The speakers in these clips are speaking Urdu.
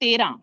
13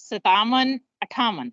57, 58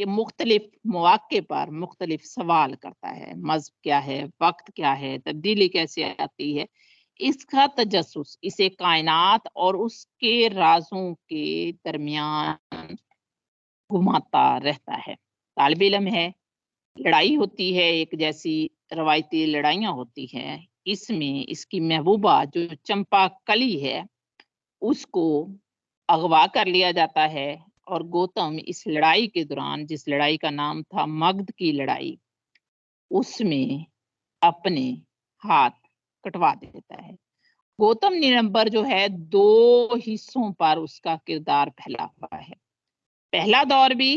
یہ مختلف مواقع پر مختلف سوال کرتا ہے، مذہب کیا ہے، وقت کیا ہے، تبدیلی کیسے آتی ہے، اس کا تجسس اسے کائنات اور اس کے رازوں کے درمیان گھماتا رہتا ہے۔ طالب علم ہے، لڑائی ہوتی ہے، ایک جیسی روایتی لڑائیاں ہوتی ہیں، اس میں اس کی محبوبہ جو چمپا کلی ہے اس کو اغوا کر لیا جاتا ہے، اور گوتم اس لڑائی کے دوران، جس لڑائی کا نام تھا مگدھ کی لڑائی، اس میں اپنے ہاتھ کٹوا دیتا ہے۔ گوتم نیلمبر جو ہے 2 حصوں پر اس کا کردار پھیلا ہوا ہے، پہلا دور بھی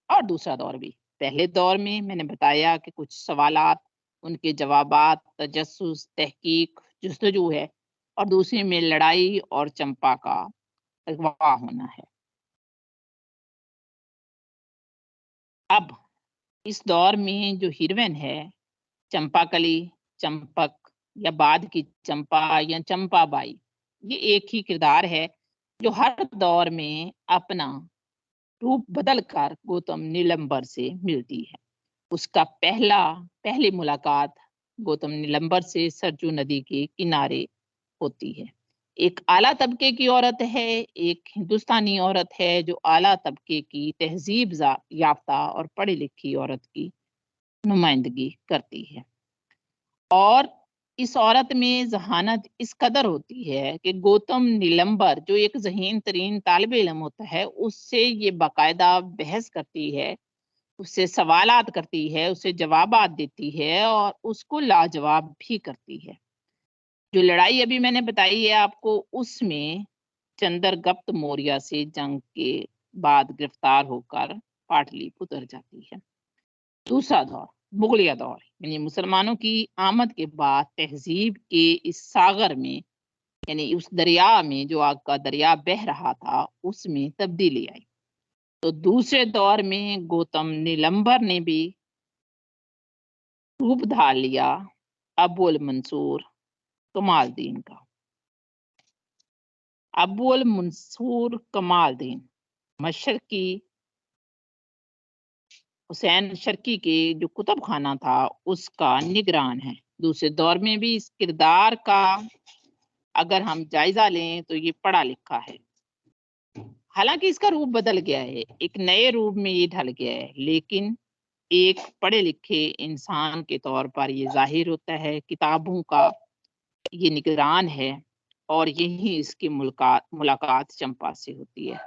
اور دوسرا دور بھی۔ پہلے دور میں نے بتایا کہ کچھ سوالات، ان کے جوابات، تجسس، تحقیق، جستجو ہے، اور دوسرے میں لڑائی اور چمپا کا اغوا ہونا ہے۔ اب اس دور میں جو ہیروین ہے، چمپا کلی، چمپک یا بعد کی چمپا یا چمپا بائی، یہ ایک ہی کردار ہے جو ہر دور میں اپنا روپ بدل کر گوتم نیلمبر سے ملتی ہے۔ اس کا پہلی ملاقات گوتم نیلمبر سے سرجو ندی کے کنارے ہوتی ہے۔ ایک اعلیٰ طبقے کی عورت ہے، ایک ہندوستانی عورت ہے جو اعلیٰ طبقے کی تہذیب یافتہ اور پڑھی لکھی عورت کی نمائندگی کرتی ہے، اور اس عورت میں ذہانت اس قدر ہوتی ہے کہ گوتم نیلمبر جو ایک ذہین ترین طالب علم ہوتا ہے، اس سے یہ باقاعدہ بحث کرتی ہے، اس سے سوالات کرتی ہے، اسے جوابات دیتی ہے، اور اس کو لاجواب بھی کرتی ہے۔ جو لڑائی ابھی میں نے بتائی ہے آپ کو، اس میں چندر گپت موریہ سے جنگ کے بعد گرفتار ہو کر پاٹلی پتر جاتی ہے۔ دوسرا دور مغلیہ دور، یعنی مسلمانوں کی آمد کے بعد تہذیب کے اس ساغر میں، یعنی اس دریا میں جو آگ کا دریا بہہ رہا تھا، اس میں تبدیلی آئی۔ تو دوسرے دور میں گوتم نیلمبر نے بھی روپ دھار لیا ابو المنصور کمال الدین کا۔ ابو المنصور کمال الدین مشرقی حسین شرقی کے جو کتب خانہ تھا اس کا نگران ہے۔ دوسرے دور میں بھی اس کردار کا اگر ہم جائزہ لیں تو یہ پڑھا لکھا ہے، حالانکہ اس کا روپ بدل گیا ہے، ایک نئے روپ میں یہ ڈھل گیا ہے، لیکن ایک پڑھے لکھے انسان کے طور پر یہ ظاہر ہوتا ہے، کتابوں کا یہ نگران ہے، اور یہی اس کی ملاقات چمپا سے ہوتی ہے،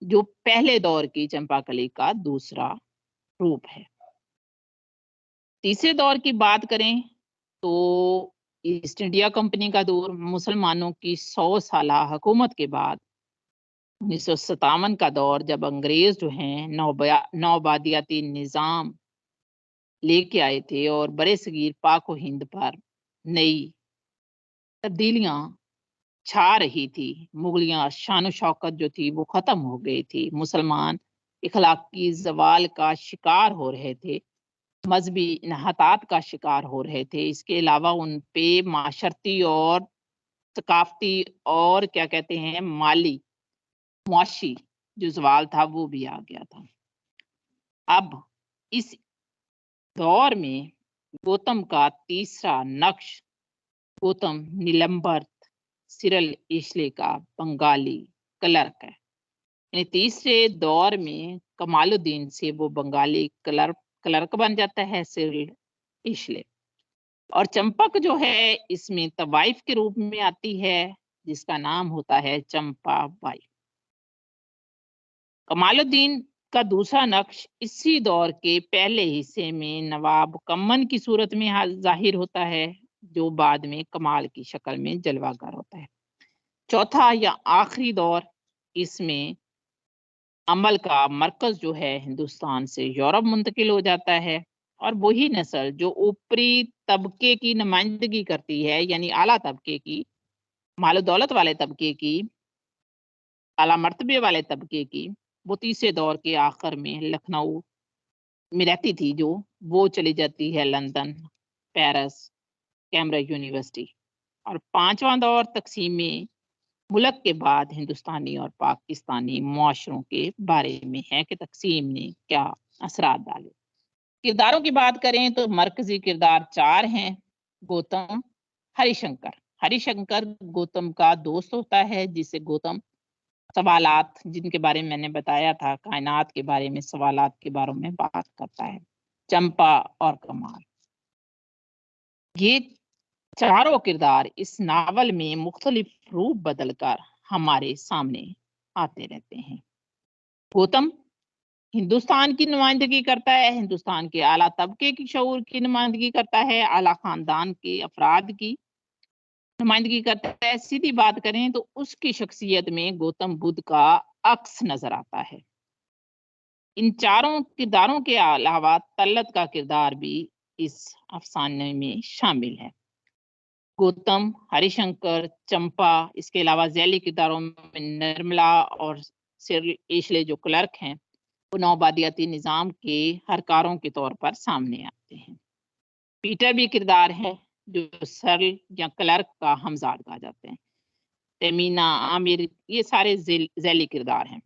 جو پہلے دور کی چمپا کلی کا دوسرا روپ ہے۔ تیسرے دور کی بات کریں تو ایسٹ انڈیا کمپنی کا دور، مسلمانوں کی 100 سالہ حکومت کے بعد 1957 کا دور، جب انگریز جو ہیں نوآبادیاتی نظام لے کے آئے تھے اور برے صغیر پاک و ہند پر نئی تبدیلیاں چھا رہی تھی، مغلیہ شان و شوکت جو تھی وہ ختم ہو گئی تھی، مسلمان اخلاقی زوال کا شکار ہو رہے تھے، مذہبی انحطاط کا شکار ہو رہے تھے، اس کے علاوہ ان پہ معاشرتی اور ثقافتی اور کیا کہتے ہیں معاشی جو زوال تھا وہ بھی آ گیا تھا۔ اب اس دور میں گوتم کا تیسرا نقش گوتم نیلمبر سرل ایشلے کا بنگالی کلرک ہے، یعنی تیسرے دور میں کمال الدین سے وہ بنگالی کلرک بن جاتا ہے سرل ایشلے، اور چمپک جو ہے اس میں طوائف کے روپ میں آتی ہے جس کا نام ہوتا ہے چمپا بائی۔ کمال الدین کا دوسرا نقش اسی دور کے پہلے حصے میں نواب کمن کی صورت میں ظاہر ہوتا ہے، جو بعد میں کمال کی شکل میں جلوہ گر ہوتا ہے۔ چوتھا یا آخری دور، اس میں عمل کا مرکز جو ہے ہندوستان سے یورپ منتقل ہو جاتا ہے، اور وہی نسل جو اوپری طبقے کی نمائندگی کرتی ہے، یعنی اعلیٰ طبقے کی، مال و دولت والے طبقے کی، اعلیٰ مرتبے والے طبقے کی، وہ تیسرے دور کے آخر میں لکھنؤ میں رہتی تھی، جو وہ چلی جاتی ہے لندن، پیرس، کیمبرج یونیورسٹی۔ اور پانچواں دور تقسیم ملک کے بعد ہندوستانی اور پاکستانی معاشروں کے بارے میں ہے کہ تقسیم نے کیا اثرات ڈالے۔ کرداروں کی بات کریں تو مرکزی کردار 4 ہیں۔ گوتم، ہری شنکر۔ ہری شنکر گوتم کا دوست ہوتا ہے، جسے گوتم سوالات، جن کے بارے میں نے بتایا تھا، کائنات کے بارے میں سوالات کے بارے میں بات کرتا ہے۔ چمپا اور کمال، یہ چاروں کردار اس ناول میں مختلف روپ بدل کر ہمارے سامنے آتے رہتے ہیں۔ گوتم ہندوستان کی نمائندگی کرتا ہے، ہندوستان کے اعلیٰ طبقے کی شعور کی نمائندگی کرتا ہے، اعلیٰ خاندان کے افراد کی نمائندگی کرتا ہے۔ سیدھی بات کریں تو اس کی شخصیت میں گوتم بدھ کا عکس نظر آتا ہے۔ ان چاروں کرداروں کے علاوہ تلت کا کردار بھی اس افسانے میں شامل ہے۔ گوتم، ہری شنکر، چمپا، اس کے علاوہ ذیلی کرداروں میں نرملا اور سر ایشلے جو کلرک ہیں، وہ نوآبادیاتی نظام کے ہرکاروں کے طور پر سامنے آتے ہیں۔ پیٹر بھی کردار ہے جو سرل یا کلرک کا ہمزاد کہا جاتے ہیں۔ تیمینا، عامر، یہ سارے ذیلی کردار ہیں۔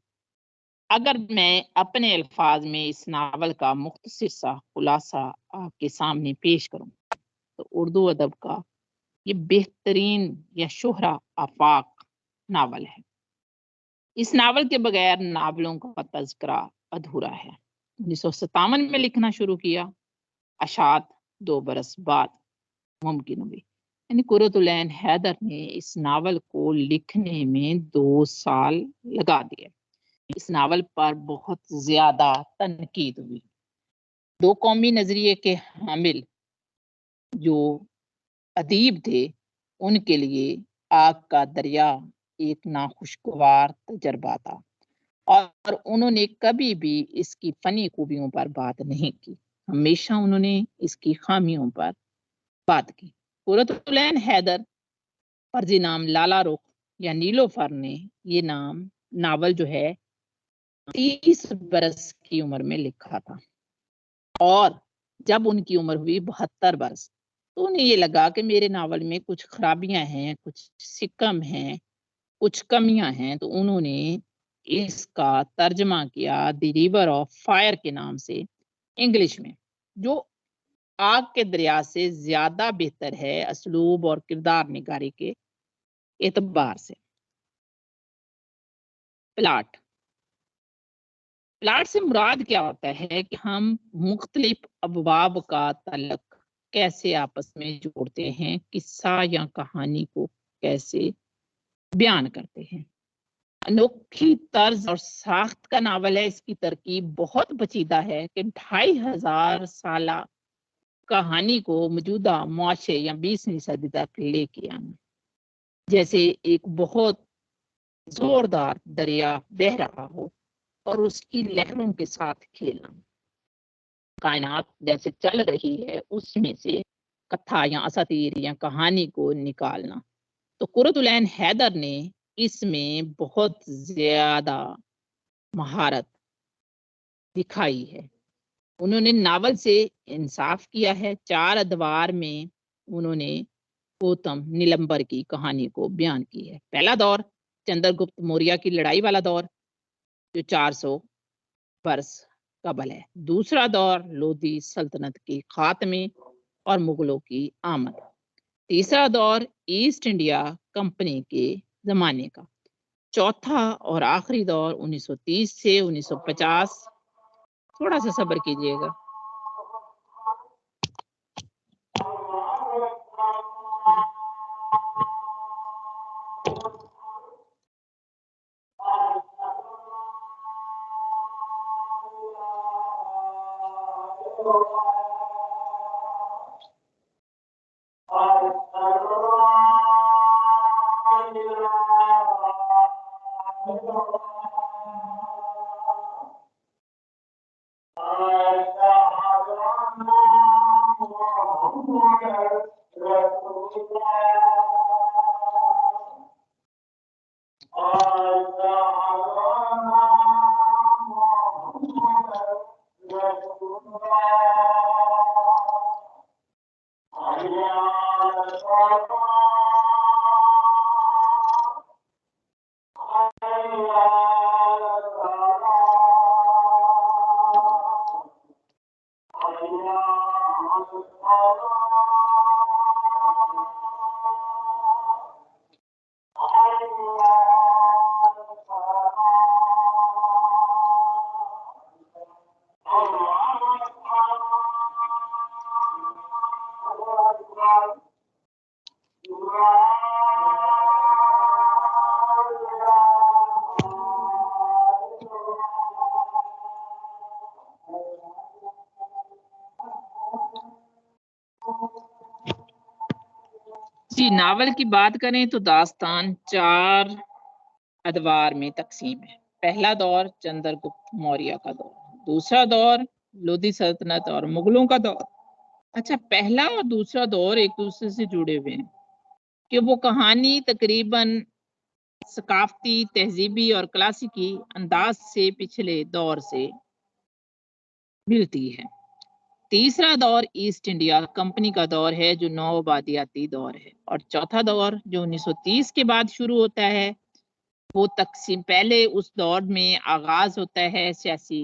اگر میں اپنے الفاظ میں اس ناول کا مختصر سا خلاصہ آپ کے سامنے پیش کروں تو اردو ادب کا یہ بہترین یا شہرہ آفاق ناول ہے۔ اس ناول کے بغیر ناولوں کا تذکرہ ادھورا ہے۔ 1957 میں لکھنا شروع کیا، اشاعت 2 برس بعد ممکن ہوئی۔ یعنی قرۃ العین حیدر نے اس ناول کو لکھنے میں 2 سال لگا دیے۔ اس ناول پر بہت زیادہ تنقید ہوئی۔ 2 قومی نظریے کے حامل جو ادیب تھے، ان کے لیے آگ کا دریا ایک ناخوشگوار تجربہ تھا، اور انہوں نے کبھی بھی اس کی فنی خوبیوں پر بات نہیں کی، ہمیشہ انہوں نے اس کی خامیوں پر بات کی۔ قرۃ العین حیدر فرضی نام لالا رخ یا نیلوفر نے یہ ناول جو ہے 30 برس کی عمر میں لکھا تھا، اور جب ان کی عمر ہوئی 72 برس تو انہیں یہ لگا کہ میرے ناول میں کچھ خرابیاں ہیں، کچھ سکم ہیں، کچھ کمیاں ہیں، تو انہوں نے اس کا ترجمہ کیا دی ریور آف فائر کے نام سے انگلش میں، جو آگ کے دریا سے زیادہ بہتر ہے اسلوب اور کردار نگاری کے اعتبار سے۔ پلاٹ سے مراد کیا ہوتا ہے کہ ہم مختلف ابواب کا تعلق کیسے آپس میں جوڑتے ہیں، قصہ یا کہانی کو کیسے بیان کرتے ہیں۔ انوکھی طرز اور ساخت کا ناول ہے، اس کی ترکیب بہت پیچیدہ ہے کہ 2500 سالہ کہانی کو موجودہ معاشرے یا 20ویں صدی تک لے کے آنا، جیسے ایک بہت زوردار دریا بہہ رہا ہو اور اس کی لہروں کے ساتھ کھیلنا، کائنات جیسے چل رہی ہے اس میں سے کتھا یا اساطیر یا کہانی کو نکالنا۔ تو قرۃ العین حیدر نے اس میں بہت زیادہ مہارت دکھائی ہے۔ انہوں نے ناول سے انصاف کیا ہے۔ 4 ادوار میں انہوں نے گوتم نیلمبر کی کہانی کو بیان کی ہے۔ پہلا دور چندر گپت موریہ کی لڑائی والا دور جو 400 برس قبل ہے۔ دوسرا دور لودھی سلطنت کے خاتمے اور مغلوں کی آمد۔ تیسرا دور ایسٹ انڈیا کمپنی کے زمانے کا۔ چوتھا اور آخری دور 1930 سے 1950۔ تھوڑا سا صبر کیجیے گا۔ جی، ناول کی بات کریں تو داستان 4 ادوار میں تقسیم ہے۔ پہلا دور چندر گپت موریہ کا دور، دوسرا دور لودھی سلطنت اور مغلوں کا دور۔ اچھا، پہلا اور دوسرا دور ایک دوسرے سے جڑے ہوئے ہیں کہ وہ کہانی تقریباً ثقافتی، تہذیبی اور کلاسیکی انداز سے پچھلے دور سے ملتی ہے۔ تیسرا دور ایسٹ انڈیا کمپنی کا دور ہے جو نو آبادیاتی دور ہے، اور چوتھا دور جو 1930 کے بعد شروع ہوتا ہے وہ تقسیم، پہلے اس دور میں آغاز ہوتا ہے سیاسی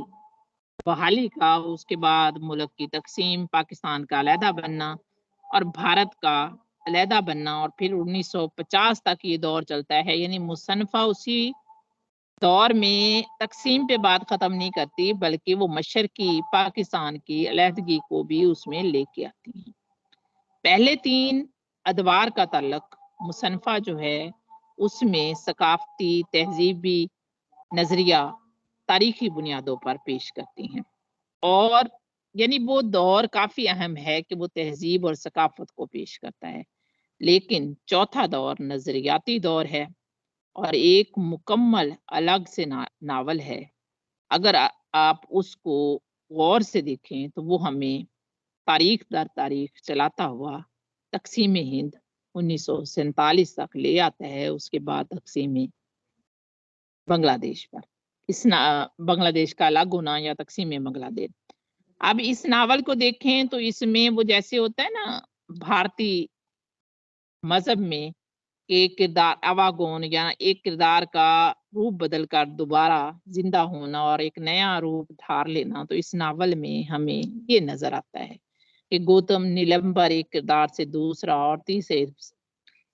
بحالی کا، اس کے بعد ملک کی تقسیم، پاکستان کا علیحدہ بننا اور بھارت کا علیحدہ بننا، اور پھر 1950 تک یہ دور چلتا ہے۔ یعنی مصنفہ اسی دور میں تقسیم پہ بات ختم نہیں کرتی بلکہ وہ مشرقی پاکستان کی علیحدگی کو بھی اس میں لے کے آتی ہیں۔ پہلے 3 ادوار کا تعلق مصنفہ جو ہے اس میں ثقافتی، تہذیبی نظریہ تاریخی بنیادوں پر پیش کرتی ہیں، اور یعنی وہ دور کافی اہم ہے کہ وہ تہذیب اور ثقافت کو پیش کرتا ہے۔ لیکن چوتھا دور نظریاتی دور ہے اور ایک مکمل الگ سے ناول ہے۔ اگر آپ اس کو غور سے دیکھیں تو وہ ہمیں تاریخ در تاریخ چلاتا ہوا تقسیم ہند 1947 تک لے آتا ہے، اس کے بعد تقسیم بنگلہ دیش پر، بنگلہ دیش کا الگ ہونا یا تقسیم بنگلہ دیش۔ اب اس ناول کو دیکھیں تو اس میں وہ جیسے ہوتا ہے نا بھارتی مذہب میں ایک کردار اواگون یا ایک کردار کا روپ بدل کر دوبارہ زندہ ہونا اور ایک نیا روپ دھار لینا، تو اس ناول میں ہمیں یہ نظر آتا ہے کہ گوتم نیلمبر ایک کردار سے دوسرا اور تیسرے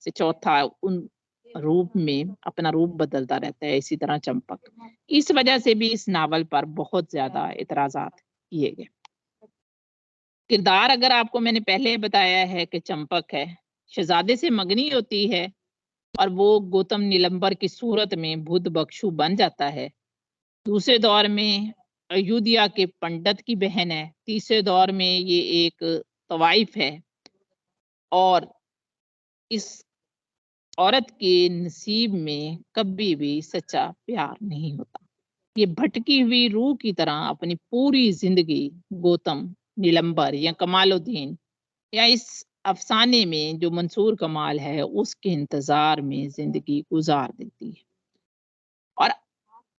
سے چوتھا ان روپ میں اپنا روپ بدلتا رہتا ہے، اسی طرح چمپک۔ اس وجہ سے بھی اس ناول پر بہت زیادہ اعتراضات کیے گئے۔ کردار اگر آپ کو میں نے پہلے بتایا ہے کہ چمپک ہے، شہزادے سے منگنی ہوتی ہے اور وہ گوتم نیلمبر کی صورت میں بدھ بخشو بن جاتا ہے۔ دوسرے دور میں ایودھیا کے پنڈت کی بہن ہے۔ تیسرے دور میں یہ ایک طوائف ہے اور اس عورت کے نصیب میں کبھی بھی سچا پیار نہیں ہوتا۔ یہ بھٹکی ہوئی روح کی طرح اپنی پوری زندگی گوتم نیلمبر یا کمال الدین یا اس افسانے میں جو منصور کمال ہے اس کے انتظار میں زندگی گزار دیتی ہے، اور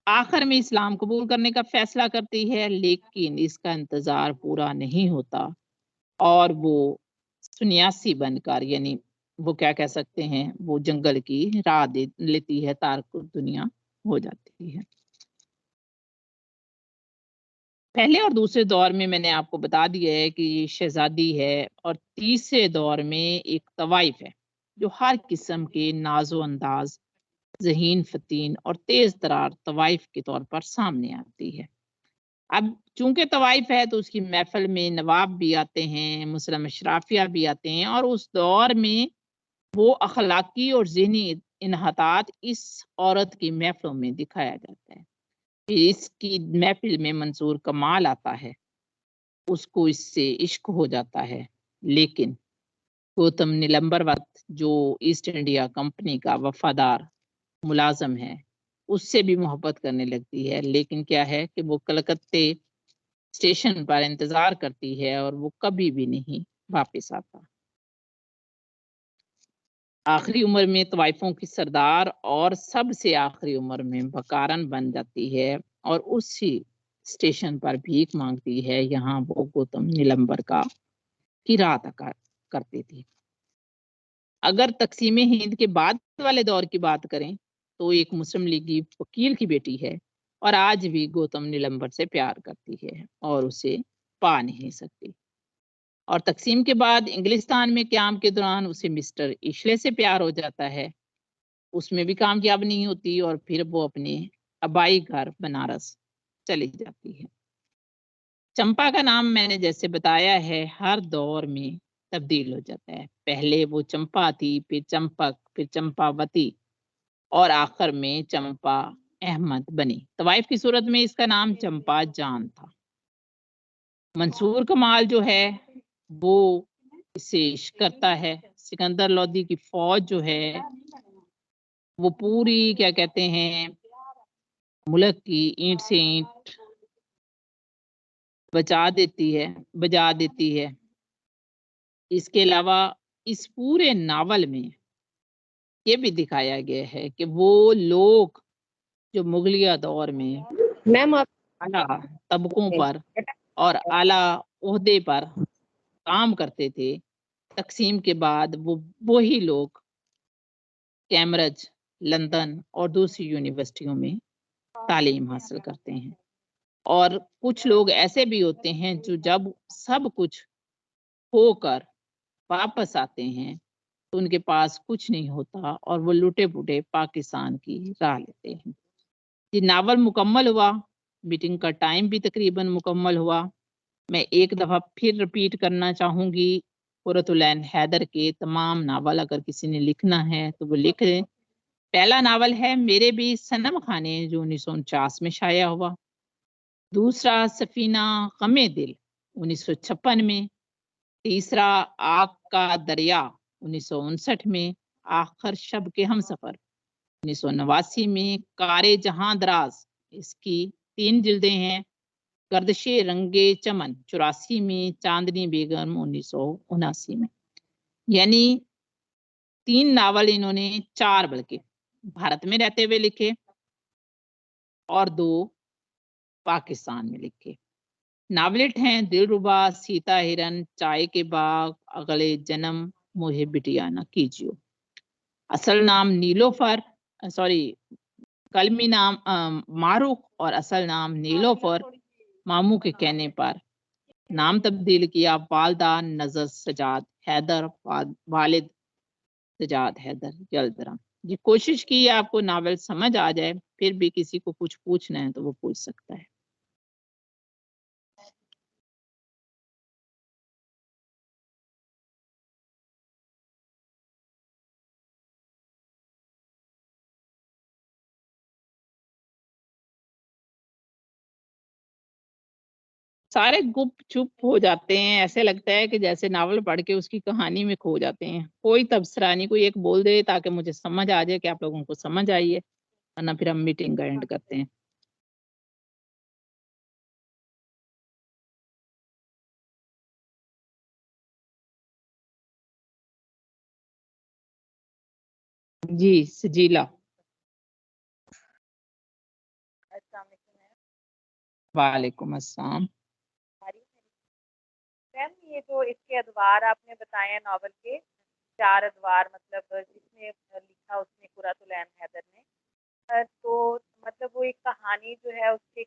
آخر میں اسلام قبول کرنے کا فیصلہ کرتی ہے، لیکن اس کا انتظار پورا نہیں ہوتا اور وہ سنیاسی بن کر، یعنی وہ کیا کہہ سکتے ہیں، وہ جنگل کی راہ لیتی ہے، تارک دنیا ہو جاتی ہے۔ پہلے اور دوسرے دور میں نے آپ کو بتا دیا ہے کہ یہ شہزادی ہے، اور تیسرے دور میں ایک طوائف ہے جو ہر قسم کے ناز و انداز، ذہین فتین اور تیز ترار طوائف کے طور پر سامنے آتی ہے۔ اب چونکہ طوائف ہے تو اس کی محفل میں نواب بھی آتے ہیں، مسلم اشرافیہ بھی آتے ہیں، اور اس دور میں وہ اخلاقی اور ذہنی انحطاط اس عورت کی محفلوں میں دکھایا جاتا ہے۔ اس کی محفل میں منصور کمال آتا ہے، اس کو اس سے عشق ہو جاتا ہے، لیکن گوتم نیلمبر وقت جو ایسٹ انڈیا کمپنی کا وفادار ملازم ہے اس سے بھی محبت کرنے لگتی ہے، لیکن کیا ہے کہ وہ کلکتے اسٹیشن پر انتظار کرتی ہے اور وہ کبھی بھی نہیں واپس آتا۔ آخری عمر میں طوائفوں کی سردار اور سب سے آخری عمر میں بکارن بن جاتی ہے اور اسی اسٹیشن پر بھیک مانگتی ہے، یہاں وہ گوتم نیلمبر کی رات کرتی تھی۔ اگر تقسیم ہند کے بعد والے دور کی بات کریں تو ایک مسلم لیگی وکیل کی بیٹی ہے اور آج بھی گوتم نیلمبر سے پیار کرتی ہے اور اسے پا نہیں سکتی، اور تقسیم کے بعد انگلستان میں قیام کے دوران اسے مسٹر ایشلے سے پیار ہو جاتا ہے، اس میں بھی کامیاب نہیں ہوتی اور پھر وہ اپنے آبائی گھر بنارس چلی جاتی ہے۔ چمپا کا نام میں نے جیسے بتایا ہے ہر دور میں تبدیل ہو جاتا ہے، پہلے وہ چمپا تھی، پھر چمپک، پھر چمپاوتی اور آخر میں چمپا احمد بنی۔ طوائف کی صورت میں اس کا نام چمپا جان تھا۔ منصور کمال جو ہے وہ اسے عشق کرتا ہے، سکندر لودھی کی فوج جو ہے وہ پوری کیا کہتے ہیں ملک کی اینٹ سے اینٹ بجا دیتی ہے. اس کے علاوہ اس پورے ناول میں یہ بھی دکھایا گیا ہے کہ وہ لوگ جو مغلیہ دور میں میم آپ اعلیٰ طبقوں پر اور اعلیٰ عہدے پر کام کرتے تھے، تقسیم کے بعد وہی لوگ کیمبرج، لندن اور دوسری یونیورسٹیوں میں تعلیم حاصل کرتے ہیں. اور کچھ لوگ ایسے بھی ہوتے ہیں جو جب سب کچھ ہو کر واپس آتے ہیں تو ان کے پاس کچھ نہیں ہوتا اور وہ لوٹے پوٹے پاکستان کی راہ لیتے ہیں. یہ ناول مکمل ہوا، میٹنگ کا ٹائم بھی تقریباً مکمل ہوا. میں ایک دفعہ پھر رپیٹ کرنا چاہوں گی، قرۃ العین حیدر کے تمام ناول اگر کسی نے لکھنا ہے تو وہ لکھ لیں. پہلا ناول ہے میرے بھی صنم خانے جو 1949 میں شائع ہوا. دوسرا سفینہ غم دل 1956 میں. تیسرا آگ کا دریا 1959 میں. آخر شب کے ہم سفر 1989 میں. کار جہاں دراز اس کی 3 جلدیں ہیں. گردش رنگ چمن 84 میں. چاندنی بیگم 1979 میں. یعنی 3 ناول انہوں نے 4 بلکہ بھارت میں رہتے ہوئے لکھے اور 2 پاکستان میں لکھے. ناولٹ ہیں دلربا، سیتا ہرن، چائے کے باغ، اگلے جنم، مجھے بٹیا نہ کیجیو. اصل نام نیلوفر کلمی نام معروف اور اصل نام نیلوفر ماموں کے کہنے پر نام تبدیل کیا. والدہ نظر سجاد حیدر، والد سجاد حیدر جلدرم. جی کوشش کی آپ کو ناول سمجھ آ جائے، پھر بھی کسی کو کچھ پوچھنا ہے تو وہ پوچھ سکتا ہے. سارے گپ چپ ہو جاتے ہیں، ایسے لگتا ہے کہ جیسے ناول پڑھ کے اس کی کہانی میں کھو جاتے ہیں. کوئی تبصرہ نہیں، کوئی ایک بول دے تاکہ مجھے سمجھ آ جائے کہ آپ لوگوں کو سمجھ آئی ہے، ورنہ پھر ہم میٹنگ کا اینڈ کرتے ہیں. جی سجیلا. السلام علیکم میم. وعلیکم السلام. میم یہ جو اس کے ادوار آپ نے بتائے ہیں ناول کے 4 ادوار، مطلب جس نے لکھا اس نے قرۃ العین حیدر نے، تو مطلب وہ ایک کہانی جو ہے اس کے